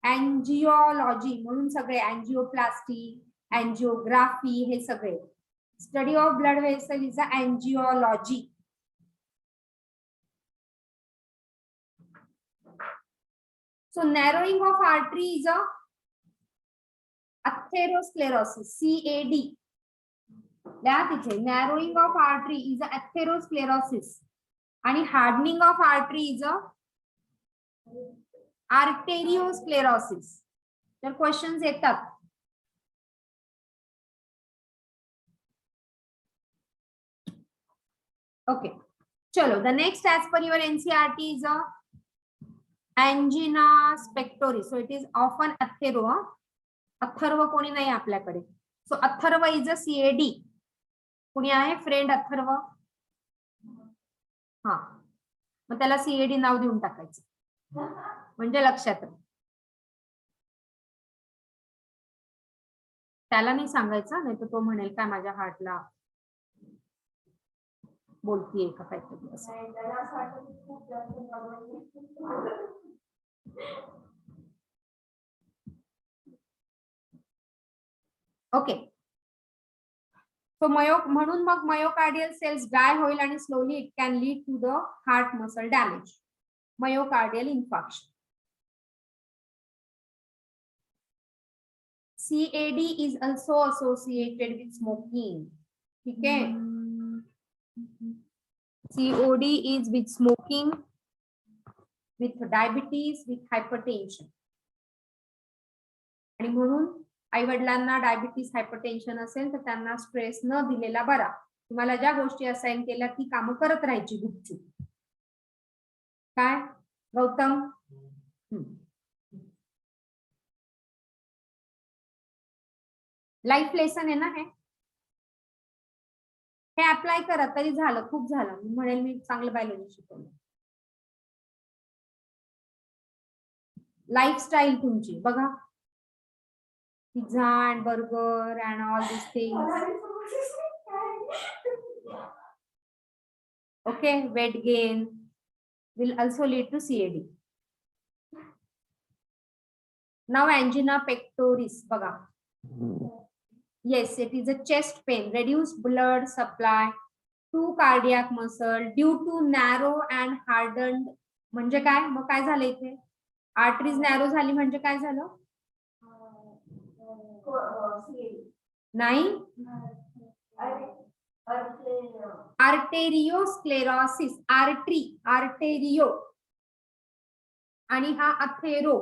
S1: angiology. म्हणून सगळे angioplasty, angiography हे सगळे. Study of blood vessel is a angiology. So narrowing of artery is a atherosclerosis, CAD. Narrowing of artery is a atherosclerosis and hardening of artery is a arteriosclerosis. तर questions येतात. Okay, चलो, the next as per your NCERT is a angina pectoris. So it is often athero. Atharva कोणी नाही आपल्याकडे. सो Atharva is a CAD. कोणी आहे friend Atharva? हा, मग त्याला CAD नाव देऊन टाकायचं म्हणजे लक्षात राहील. त्याला नाही सांगायचं, नाही तर तो म्हणेल काय माझ्या हार्टला बोलतीये का काहीतरी असं. ओके, सो म्हणून मग मायोकार्डियल सेल्स डाय होईल आणि slowly it can lead to the heart muscle damage, myocardial infarction. CAD is also associated with smoking. ठीक है, COD is with smoking, with diabetes, with hypertension. आणि म्हणून आई वडिलांना डायबिटीज हायपरटेन्शन असेल तर त्यांना स्ट्रेस न दिलेला बरा. तुम्हाला ज्या गोष्टी असाइन केल्या ती कामं करत राहायची गुपचूप. काय गौतम? लाईफ लेसन आहे ना हे अप्लाय करा तरी झालं, खूप झालं. मी म्हणेल मी चांगलं बायोलॉजी शिकवलं. लाईफस्टाईल तुमची बघा, pizza and burger and all this things. Okay, weight gain will also lead to CAD. Now angina pectoris बघा. Yes, it is a chest pain, reduced blood supply to cardiac muscle due to narrow and hardened. म्हणजे काय? मग काय झालं इथे? Arteries narrow झाली म्हणजे काय झालं? नाही, आर्टेरियोस्क्लेरोसिस. आर्टरी, आर्टेरियो, आणि हा अथेरो,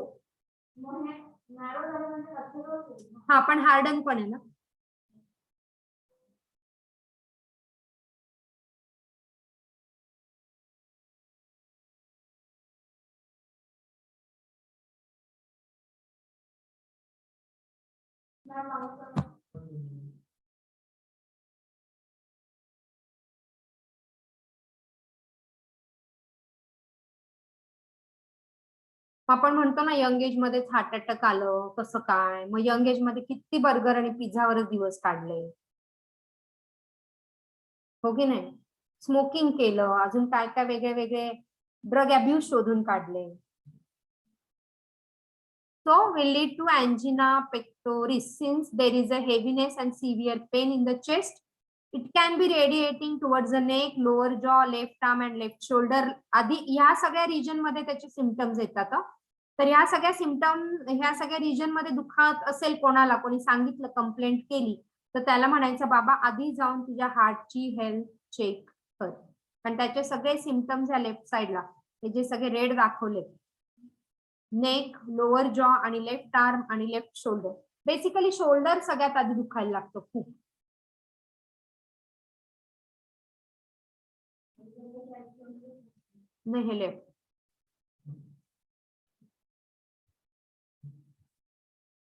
S1: हा पण हार्डन पण आहे ना. आपण म्हणतो ना यंग एज मध्येच हार्ट अटॅक आलं, कसं काय? मग यंग एज मध्ये किती बर्गर आणि पिझ्झावरच दिवस काढले, हो की नाही? स्मोकिंग केलं, अजून काय काय वेगळे वेगळे ड्रग अब्यूज शोधून काढले. So will lead to angina pectoris since there is a heaviness and severe pain in the chest. It can be radiating towards the neck, lower jaw, left arm and left shoulder. आधी ह्या सगळ्या region मध्ये त्याचे symptoms येतात. तर ह्या सगळ्या region मध्ये दुखत असेल कोणाला, कोणी सांगितलं, कंप्लेंट केली, तर त्याला म्हणायचं बाबा आधी जाऊन तुझ्या हार्टची हेल्थ चेक कर. कारण त्याचे सगळे सिम्पटम्स या लेफ्ट साइडला, हे जे सगळे रेड दाखवले, नेक, लोअर जॉ आणि लेफ्ट आर्म आणि लेफ्ट शोल्डर. बेसिकली शोल्डर सगळ्यात आधी दुखायला लागतो खूप. नाही left.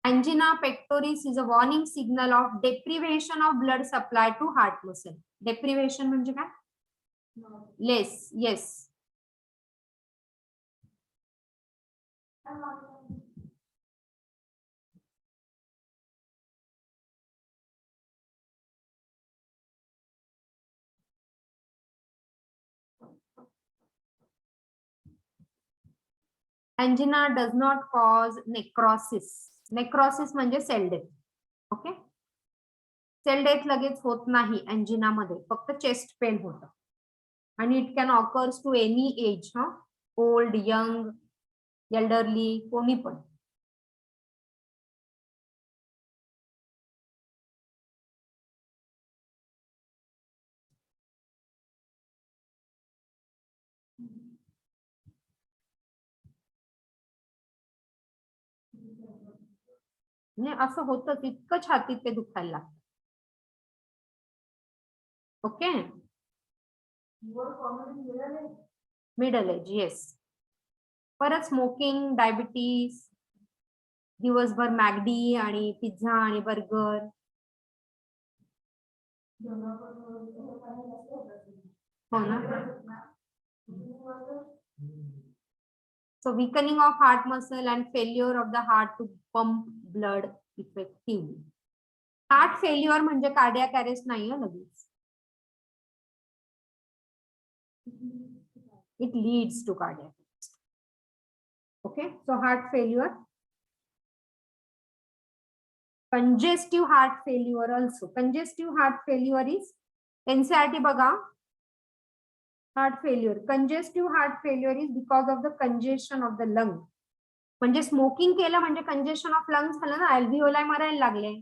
S1: Angina pectoris is a warning signal of deprivation of blood supply to heart muscle. Deprivation म्हणजे काय? Less. Yes. Angina does not cause necrosis. Necrosis म्हणजे cell death. Okay, cell death लगेच होत नाही अँजिना मध्ये, फक्त चेस्ट पेन होतं. आणि it can occurs to any age, old, young, elderly, कोणी पण. म्हणजे असं होतं, इतकं छातीत ते दुखायला लागतं. Okay, middle age. येस. परत स्मोकिंग, डायबिटीज, दिवसभर मॅगडी आणि पिझ्झा आणि बर्गर. हो ना. So weakening of heart muscle and failure of the heart to pump blood effectively. Heart failure म्हणजे कार्डियक अरेस्ट नाही आहे लगेच. It leads to cardiac arrest. Okay, so heart failure, congestive heart failure also. Congestive heart failure is NCERT बघा. Heart failure, congestive heart failure is because of the congestion of the lung. म्हणजे smoking केलं म्हणजे congestion of lungs झालं ना, अल्व्हिओलाई मरायला लागले.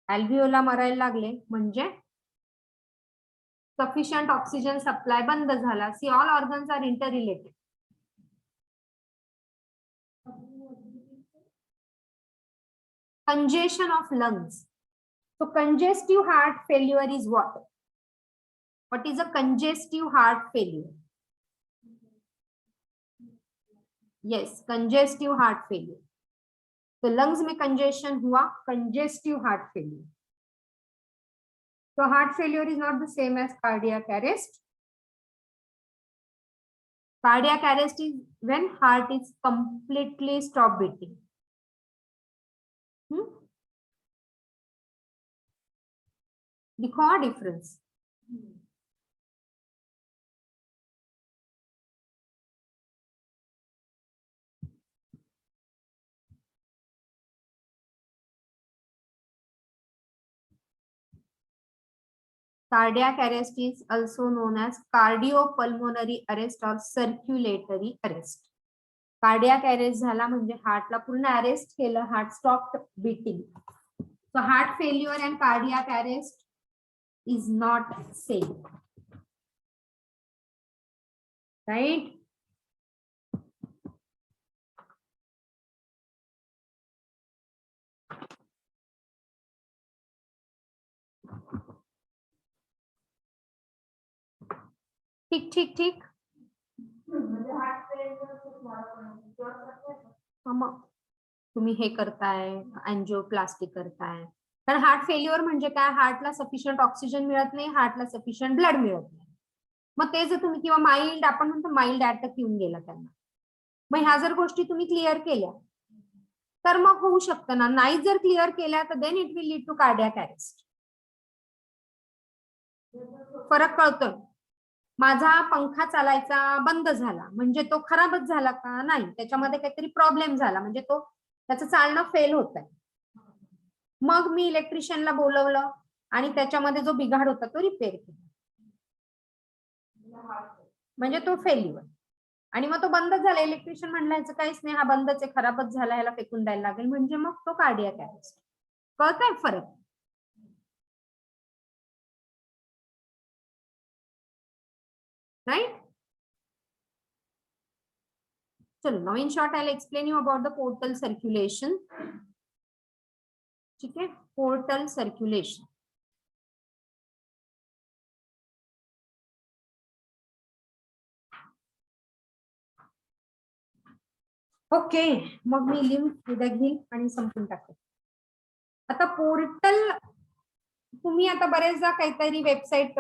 S1: अल्व्हिओला मरायला लागले म्हणजे sufficient oxygen supply बंद झाला. See all organs are interrelated. Congestion of lungs. So congestive heart failure is what? What is a congestive heart failure? Yes, congestive heart failure. तो lungs में congestion हुआ, congestive heart failure. So heart failure is not the same as cardiac arrest. Cardiac arrest is when heart is completely stop beating. दिखो difference. Cardiac arrest is also known as cardiopulmonary arrest or circulatory arrest. Cardiac arrest झाला म्हणजे हार्टला पूर्ण arrest केलं, heart stop beating. So heart failure and cardiac arrest is not same. right? ठीक ठीक ठीक. मग तुम्ही हे करताय, अँजिओप्लास्टी करताय, कारण हार्ट फेल्युअर म्हणजे काय, हार्टला सफिशियंट ऑक्सिजन मिळत नाही, हार्टला सफिशियंट ब्लड मिळत नाही. मग ते जर तुम्ही, किंवा माइल्ड, आपण म्हणतो माइल्ड अटॅक येऊन गेला त्यांना, मग ह्या जर गोष्टी तुम्ही क्लिअर केल्या तर मग होऊ शकतं ना. नाही जर क्लिअर केल्या तर then it will lead to cardiac arrest. फरक कळतोय? माझा पंखा चालायचा बंद झाला म्हणजे तो खराबच झाला का? नाही, त्याच्यामध्ये काहीतरी प्रॉब्लेम झाला म्हणजे तो, त्याचं चालणं फेल होत आहे. मग मी इलेक्ट्रिशियनला बोलवलं आणि त्याच्यामध्ये जो बिघाड होता तो रिपेअर केला, म्हणजे तो फेल्युअर. आणि मग तो बंदच झाला. इलेक्ट्रिशियन म्हणलं ह्याचं काहीच नाही, हा बंदच आहे, खराबच झाला, ह्याला फेकून द्यायला लागेल, म्हणजे मग तो कार्डियाक अरेस्ट. कळतंय फरक? राईट. चलो, now in short I will explain you about the portal circulation. ठीक है, पोर्टल सर्क्युलेशन. ओके, मग मी लिंक उद्या घेईल आणि संपून टाकेल. आता पोर्टल, तुम्ही आता बरेचदा काहीतरी वेबसाईट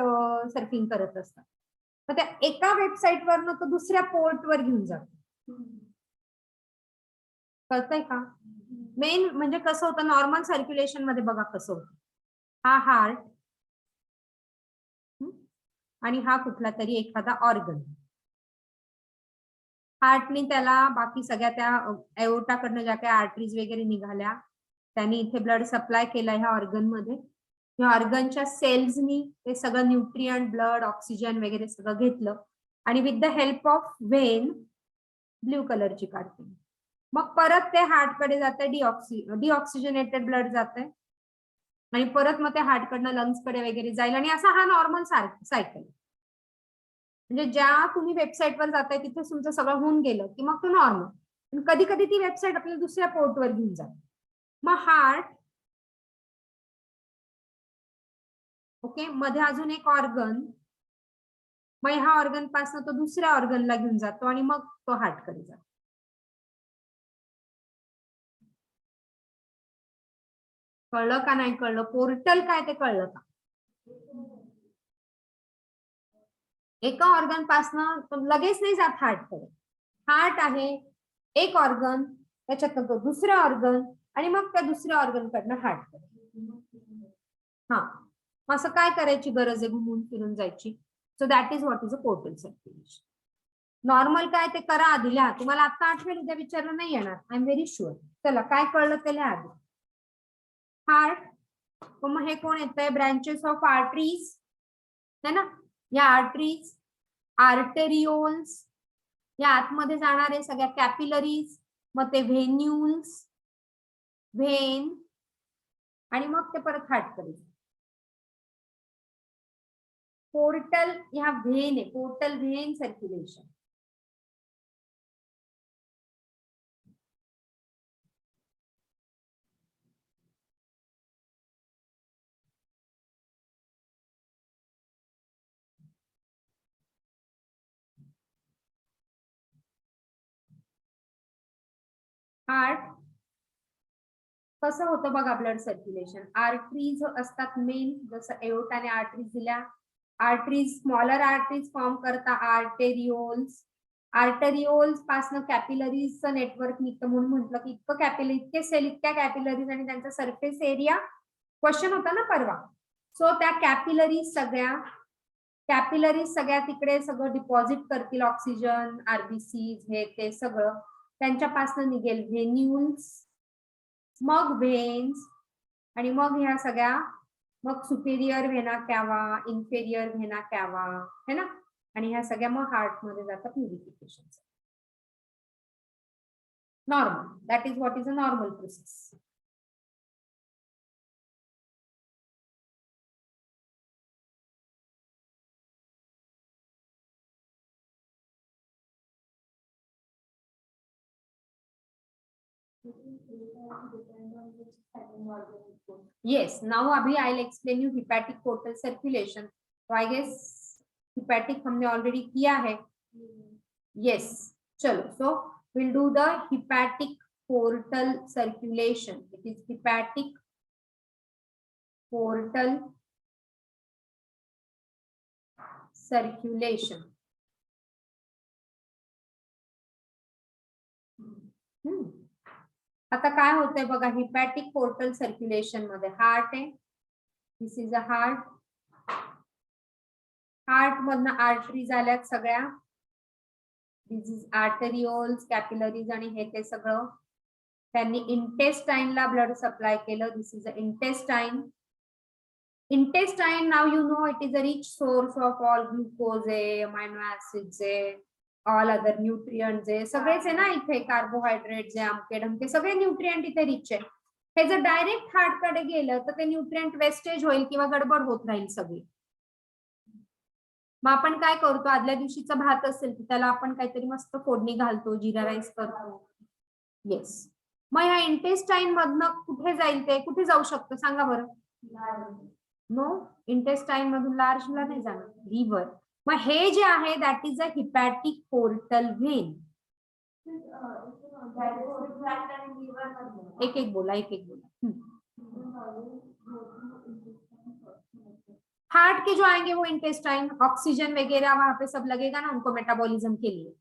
S1: सर्फिंग करत असता, तर त्या एका वेबसाईट वरनं तो दुसऱ्या पोर्ट वर घेऊन जातो. कळतंय का? मेन म्हणजे कसं होतं नॉर्मल सर्क्युलेशन मध्ये, बघा कसं होतं, हा हार्ट आणि हा कुठला तरी एखादा ऑर्गन. हार्टनी त्याला बाकी सगळ्या त्या एओर्टाकडनं ज्या काही आर्टरीज वगैरे निघाल्या, त्यांनी इथे ब्लड सप्लाय केला ह्या ऑर्गन मध्ये. ह्या ऑर्गनच्या सेल्सनी ते सगळं न्यूट्रियंट, ब्लड, ऑक्सिजन वगैरे सगळं घेतलं आणि with the help of when blue कलरची काढते. मग परत ते हार्टकडे जाते, डिऑक्सिजनेटेड ब्लड जाते आणि परत मग ते हार्टकडनं लंग्सकडे वगैरे जाईल, आणि असा हा नॉर्मल सायकल. म्हणजे ज्या तुम्ही वेबसाईटवर जाताय तिथे तुमचं सगळं होऊन गेलं की मग तो नॉर्मल. कधी कधी ती वेबसाईट आपल्याला दुसऱ्या पोर्टवर घेऊन जाते. मग हार्ट, ओके, मध्ये अजून एक ऑर्गन, मग ह्या ऑर्गन पासून तो दुसऱ्या ऑर्गनला घेऊन जातो आणि मग तो हार्टकडे जातो. कळलं का नाही कळलं? पोर्टल काय ते कळलं का? एका ऑर्गन पासून लगेच नाही जात हार्टकडे. हार्ट आहे एक ऑर्गन, त्याच्यात तो दुसरा ऑर्गन आणि मग त्या दुसऱ्या ऑर्गन कडनं हार्टकडे. हा, असं काय करायची गरज आहे घुमून फिरून जायची? So that is what is a portal circulation. Normal काय ते करा आधी, लिहा. तुम्हाला आता आठवेल, उद्या विचारलं नाही येणार, आय एम व्हेरी शुअर. चला, काय कळलं ते लिहा आधी. हार्ट, मग हे कोण येत आहे? ब्रँचेस ऑफ आर्टरीज है ना. या आर्टरीज, आर्टेरिओल्स, या आतमध्ये जाणारे सगळ्या कॅपिलरीज, मग ते व्हेन्युल्स, व्हेन, आणि मग ते परत हार्टकडे. पोर्टल ह्या व्हेन आहे, पोर्टल व्हेन सर्क्युलेशन. हार्ट कसं होतं बघा ब्लड सर्क्युलेशन. आर्टरीज असतात मेन, जसं एओर्टाने आर्टरीज दिल्या. आर्टरीज, स्मॉलर आर्टरीज फॉर्म करता आर्टेरिओल्स. आर्टेरिओल्स पासून कॅपिलरीजचं नेटवर्क निघतं, म्हणून म्हटलं की इतकं कॅपिलरी, इतके सेल, इतक्या कॅपिलरीज आणि त्यांचा सरफेस एरिया क्वेश्चन होता ना परवा. सो त्या कॅपिलरीज सगळ्या तिकडे सगळं डिपॉझिट करतील ऑक्सिजन, आरबीसीज, हे ते सगळं. त्यांच्यापासून निघेल व्हेन्युल्स, मग व्हेन्स, आणि मग ह्या सगळ्या, मग सुपेरियर व्हेना कॅवा, इन्फेरियर व्हेना कॅवा, है ना. आणि ह्या सगळ्या मग हार्ट मध्ये जातात purification. Normal, that is what is a normal process. Yes, now अभी I'll explain you hepatic portal circulation. So I guess hepatic हमने already किया है. Yes, चलो. So we'll do the hepatic portal circulation. It is hepatic portal circulation. आता काय होतंय बघा हिपॅटिक portal circulation मध्ये हार्ट आहे. This is a heart. Heart मधनं आर्टरीज आल्यात सगळ्या. दिस इज आर्टरिओल्स, कॅपिलरीज आणि हे ते सगळं. त्यांनी इंटेस्टाइनला ब्लड सप्लाय केलं. This is a intestine. Intestine now you know it is a rich source of all glucose आहे, अमायनो ऍसिड्स आहे, ऑल अदर न्यूट्रिएंट्स आहे, सगळेच आहे ना इथे. कार्बोहायड्रेट्स आहे, अमके ढमके सगळे न्यूट्रिएंट इथे रिच आहे. हे जर डायरेक्ट हार्ट कडे गेलं तर ते न्यूट्रिएंट वेस्टेज होईल किंवा गडबड होत राहील सगळी. मग आपण काय करतो, आदल्या दिवशीचा भात असेल तर त्याला आपण काहीतरी मस्त फोडणी घालतो, जिरा राईस करतो. येस. मग ह्या इंटेस्टाइन मधनं कुठे जाईल, ते कुठे जाऊ शकतं सांगा बरं. नो, इंटेस्टाइन मधून लार्जला नाही जाणार, लिव्हर. मग हे जे आहे that is a hepatic portal vein. एक एक बोला, एक एक बोला. हार्ट के जो आएंगे वो इंटेस्टाइन, ऑक्सीजन वगैरह वहां पे सब लगेगा ना उनको मेटाबॉलिज्म के लिए.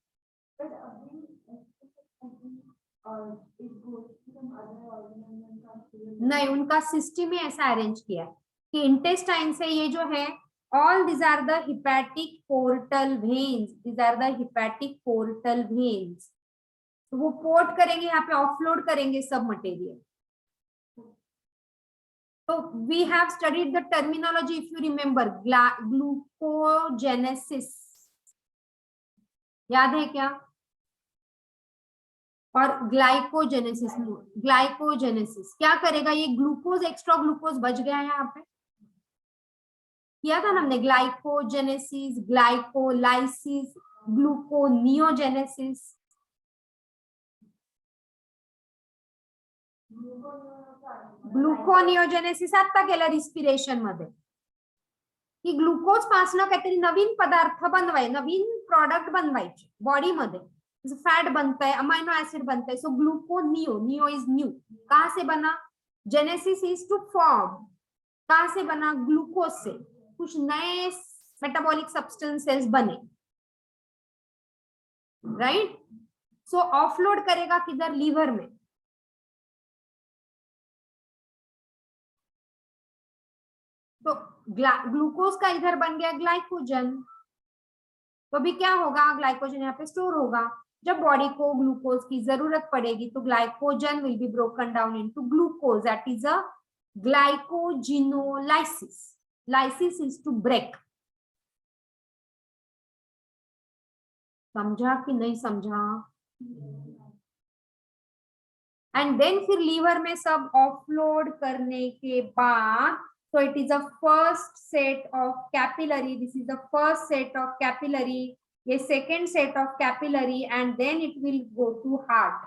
S1: नहीं, उनका सिस्टम ही ऐसा अरेंज किया है कि इंटेस्टाइन से ये जो है all these are the hepatic portal veins. These are the hepatic portal veins. तो वो पोर्ट करेंगे, यहाँ पे ऑफलोड करेंगे सब मटेरियल. तो we have studied the terminology if you remember, glucogenesis. याद है क्या? और ग्लाइकोजेनेसिस. ग्लाइकोजेनेसिस क्या करेगा, ये ग्लूकोज एक्स्ट्रा ग्लूकोज बच गया है यहाँ पे, किया था ना हमने. Glycogenesis, glycolysis, gluconeogenesis. ग्लुकोनियोजेनेसिस आता केलं रिस्पिरेशन मध्ये, की ग्लुकोज पासून काहीतरी नवीन पदार्थ बनवायचे, नवीन प्रॉडक्ट बनवायचे बॉडीमध्ये. फैट बनता है, अमाइनो एसिड बनता है. So gluconeo, neo is new. कहां से बना? Genesis is to form. कहां से बना? ग्लूकोज से. कुछ नए मेटाबॉलिक सब्सटेंसेस बने, राइट. सो ऑफलोड करेगा किधर? लीवर में. तो ग्लूकोज का इधर बन गया ग्लाइकोजन. तो अभी क्या होगा, ग्लाइकोजन यहाँ पे स्टोर होगा. जब बॉडी को ग्लूकोज की जरूरत पड़ेगी तो glycogen will be broken down into glucose. That is a glycogenolysis. Lysis is to break. समझा कि नहीं समझा? एंड देन फिर लीवर में सब ऑफलोड करने के बाद, so it is a first set of capillary. This is the first set of capillary. ये second set of capillary and then it will go to heart.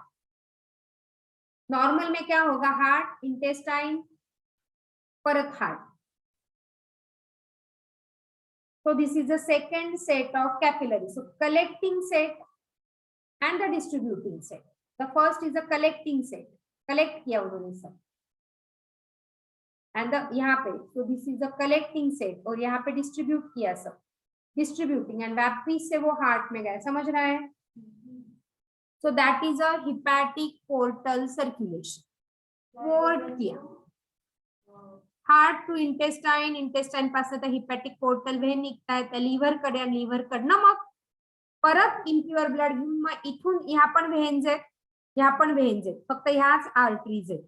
S1: Normal में क्या होगा? हार्ट, इंटेस्टाइन, परत heart. So this is the second set of capillary. So collecting set and the distributing set. The first is the collecting set. Collect किया उन्होंने सब. And the यहाँ पे, so this is the collecting set. और यहाँ पे distribute किया सब. Distributing and वापिस से वो हार्ट में गया. समझ रहा है? So that is a hepatic portal circulation. Port किया हार्ट टू इंटेस्टाइन, इंटेस्टाइन पासून तर हिपॅटिक पोर्टल व्हेन निघताय त्या लिव्हर कडे, आणि लिव्हर कडनं मग परत इम्प्युअर ब्लड घेऊन मग इथून ह्या पण व्हेन्स आहेत, ह्या पण व्हेन्स आहेत, फक्त ह्याच आर्टरीज आहेत.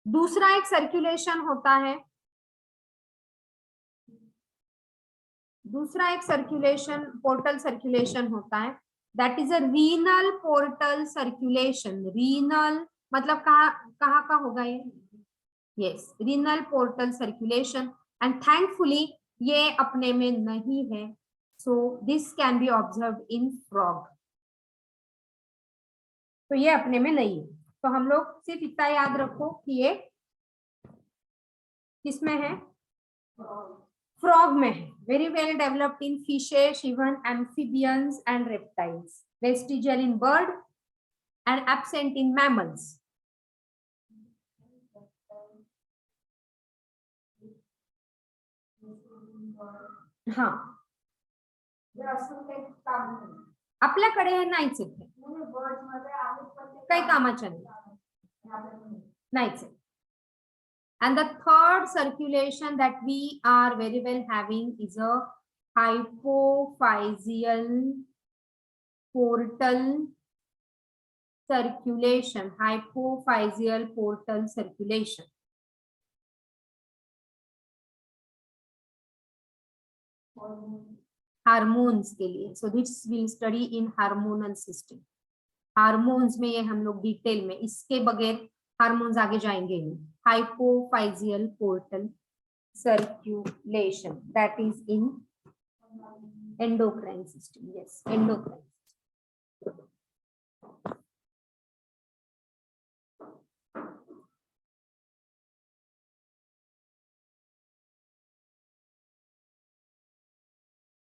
S1: दूसरा एक सर्कुलेशन होता है, दूसरा एक सर्कुलेशन पोर्टल सर्कुलेशन होता है, that is a renal portal circulation. Renal मतलब कहाँ का होगा ये? Yes, renal portal circulation. And thankfully ये अपने में नहीं है, so this can be observe in frog. तो ये अपने में नहीं है, तो हम लोग सिर्फ इतना याद रखो कि ये किसमें है, फ्रॉग में है। Very well developed in fishes, even amphibians and reptiles, vestigial in bird and absent in mammals. हाँ, आपल्याकडे हे नाहीच आहे, काही कामाच्या नाहीच आहे. And the third circulation that we are very well having is a hypophyseal portal circulation. Hypophyseal portal circulation. Hormones के लिए, so this will study in hormonal system. Hormones में ये हम लोग डिटेल में, इसके बगैर हार्मोन्स आगे जाएंगे नहीं। Hypophyseal portal circulation, that is in endocrine system. Yes, endocrine.